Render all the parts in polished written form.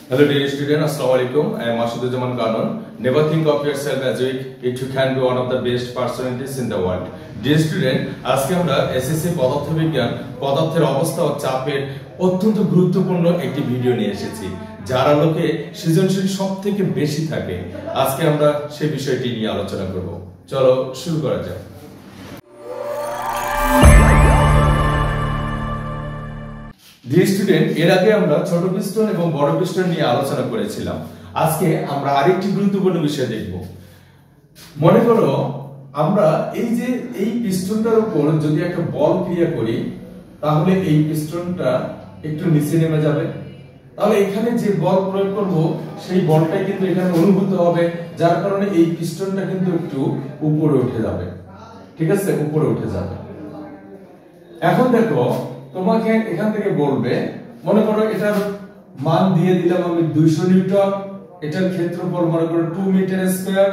Hello dear student, Assalamualaikum. I am Mashudujaman Kanon. Never think of yourself as weak if you can be one of the best personalities in the world. Dear student, আজকে আমরা SSC পদার্থবিজ্ঞান পদার্থের অবস্থা ও চাপের অত্যন্ত গুরুত্বপূর্ণ একটি video নিয়ে এসেছি। যার আলোকে সৃজনশীল সবথেকে বেশি থাকে। আজকে আমরা সেই বিষয়টি নিয়ে আলোচনা করব। চলো শুরু করা যাক। ডিয়ার স্টুডেন্ট, এর আগে আমরা ছোট পিস্টন এবং বড় পিস্টন নিয়ে আলোচনা করেছিলাম। আজকে আমরা আরেকটি গুরুত্বপূর্ণ বিষয় দেখব। মনে করো আমরা এই পিস্টনটার উপর যদি একটা বল ক্রিয়া করি, তাহলে এই পিস্টনটা একটু নিচে নেমে যাবে। তাহলে এখানে যে বল প্রয়োগ করব সেই বলটাই কিন্তু এখানে অনুভূত হবে, যার কারণে এই পিস্টনটা কিন্তু একটু উপরে উঠে যাবে। ঠিক আছে, উপরে উঠে যাবে। এখন দেখো, তোমাকে এখান থেকে বলবে, মনে করো এটার মান দিয়ে দিলাম আমি 200 নিউটন, এটার ক্ষেত্রফল মনে করো 2 মিটার স্কয়ার।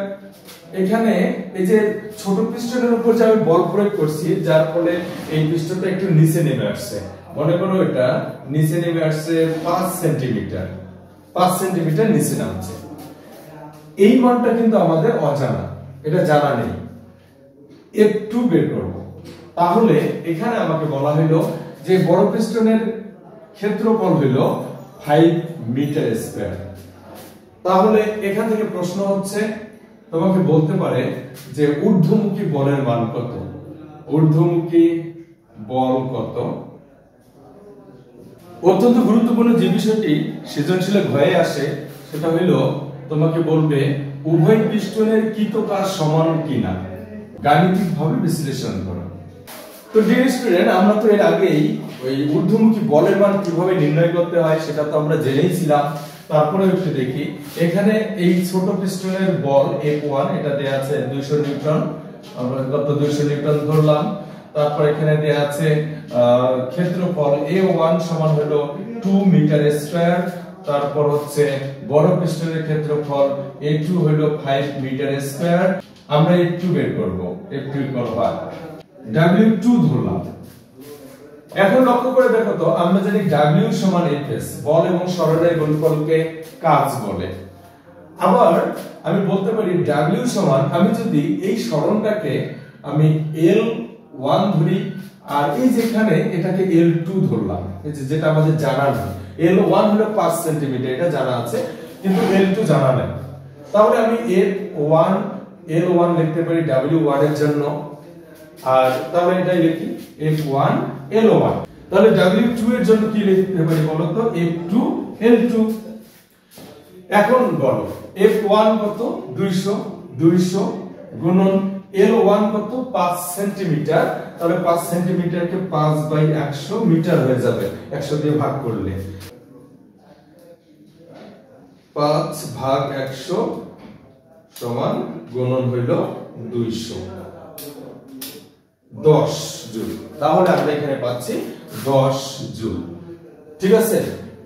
এখানে এই যে ছোট পিস্টনের উপর যে আমি বল প্রয়োগ করছি, যার ফলে এই পিস্টনটা একটু নিচে নেমে আসছে। মনে করো এটা নিচে নেমে আসছে 5 সেন্টিমিটার, 5 সেন্টিমিটার নিচে নামছে। এই মানটা কিন্তু আমাদের অজানা, এটা জানা নেই। F2 বের করব। তাহলে এখানে আমাকে বলা হলো যে বড় পিস্টনের ক্ষেত্রফল হলো 5 মিটার স্কয়ার। তাহলে এখান থেকে প্রশ্ন হচ্ছে, তোমাকে বলতে পারে যে ঊর্ধ্বমুখী বলের মান কত, ঊর্ধ্বমুখী বল কত। অত্যন্ত গুরুত্বপূর্ণ যে বিষয়টি সৃজনশীলে হয়ে আসে, সেটা হলো তোমাকে বলবে উভয় পিস্টনের কৃতকাজ সমান কিনা, গাণিতিকভাবে বিশ্লেষণ করো। তো ডিয়ার স্টুডেন্ট, আমরা তো এর আগেই ওই ঊর্ধ্বমুখী বলের মান কিভাবে নির্ণয় করতে হয় সেটা তো আমরা জেনেইছিলাম। তারপরে একটু দেখি, এখানে এই ছোট পিস্টনের বল F1, এটা দেয়া আছে 200 নিউটন, আমরা কত 200 নিউটন ধরলাম। তারপর এখানে দেয়া আছে ক্ষেত্রফল A1 সমান হলো 2 মিটার স্কয়ার। তারপর হচ্ছে বড় পিস্টনের ক্ষেত্রফল A2 হলো 5 মিটার স্কয়ার। আমরা F2 বের করব। F2 ইকুয়াল W2 ধরলাম। এখন লক্ষ্য করে দেখো তো, আমরা জানি W সমান Fs, বল এবং সরণের গুণফলকে কাজ বলে। আবার আমি বলতে পারি W সমান, আমি যদি এই সরণটাকে আমি L1 ধরি, আর এই যেখানে এটাকে L2 ধরলাম, এই যেটা আমাদের জানা নেই। L1 হলো 5 সেন্টিমিটার, এটা জানা আছে, কিন্তু L2 জানা নেই। তাহলে আমি L1 লিখতে পারি W1 এর জন্য, আর তাহলে এটাই লিখি F1 L1। তাহলে W2 এর জন্য কি লিখতে পারি বলো তো, F2 L2। এখন বলো F1 কত, 200 গুণন L1 কত, 5 সেন্টিমিটার। তাহলে 5 সেন্টিমিটারকে 5/100 মিটার হয়ে যাবে, 100 দিয়ে ভাগ করলে 5/100 সমান গুণন হইল 200, 10 জুল। তাহলে আমরা এখানে পাচ্ছি 10 জুল। ঠিক আছে,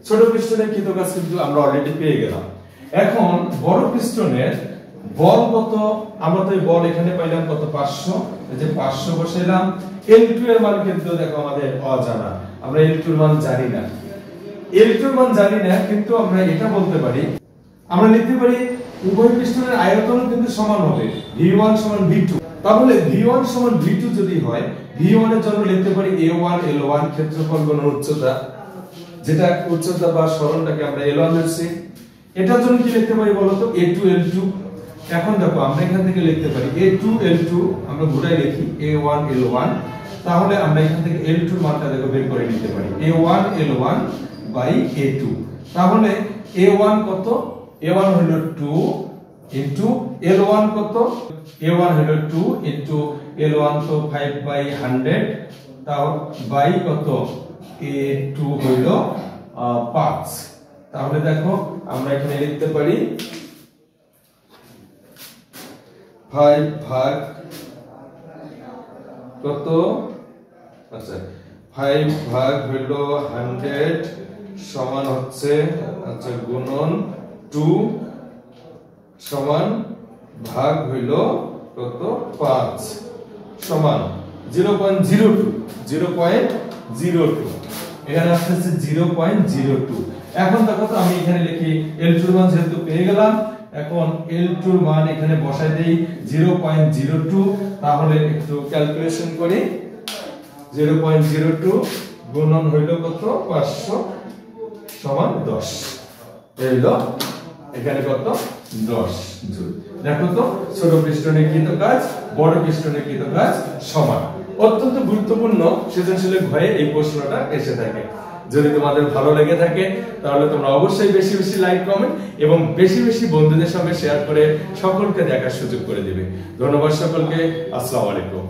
ছোট পিস্টনের কৃতকাজ কিন্তু আমরা অলরেডি পেয়ে গেলাম। এখন বড় পিস্টনের বল কত, আমরা তো এই বল এখানে পাইলাম কত, 500, এই যে 500 বসাইলাম। L2 এর মান কিন্তু দেখো আমাদের অজানা, আমরা L2 এর মান জানি না। L2 এর মান জানি না, কিন্তু আমরা এটা বলতে পারি, আমরা লিখতে পারি উভয় পিস্টনের আয়তন কিন্তু সমান হবে, V1 সমান V2। তাহলে V1 সমান V2 যদি হয়, V1 এর জন্য লিখতে পারি A1 L1 ক্ষেত্রফল গুণ উচ্চতা, যেটা উচ্চতা বা সরণটাকে আমরা L1 ধরছি। এটার জন্য কি লিখতে পারি বলতো, A2 L2। এখন দেখো আমরা এখান থেকে লিখতে পারি A2 L2, আমরা ঘুরাই লিখি A1 L1। তাহলে আমরা এখান থেকে L2 এর মানটা দেখো বের করে নিতে পারি, A1 L1 বাই A2। তাহলে A1 কত, A1 হলো 2 ইনটু L1 কত, A1 হলো 2 ইনটু L1 তো 5/100, তাও বাই কত, A2 হলো 5। তাহলে দেখো আমরা এখানে লিখতে পারি 5 ভাগ কত, আচ্ছা 5 ভাগ হলো 100 সমান হচ্ছে, আচ্ছা গুণন 2 সমান ভাগ হইল কত, 5 সমান 0.02। এখানে আসছে 0.02। এখন দেখো তো আমি এখানে লিখি L2 এর মান যেহেতু পেয়ে গেলাম, এখন L2 এর মান এখানে বসাই দেই 0.02, তাহলে একটু ক্যালকুলেশন করি। 0.02 গুণন হইল কত? 500 সমান 10। এই হলো এখানে কত? 10 জুল। দেখো তো ছোট পিস্টনের কৃত কাজ বড় পিস্টনের কৃত কাজ সমান। অত্যন্ত গুরুত্বপূর্ণ সৃজনশীলের ভয়ে এই প্রশ্নটা এসে থাকে। যদি তোমাদের ভালো লেগে থাকে তাহলে তোমরা অবশ্যই বেশি বেশি লাইক, কমেন্ট এবং বেশি বেশি বন্ধুদের সঙ্গে শেয়ার করে সকলকে দেখার সুযোগ করে দিবে। ধন্যবাদ সকলকে। আসসালামু আলাইকুম।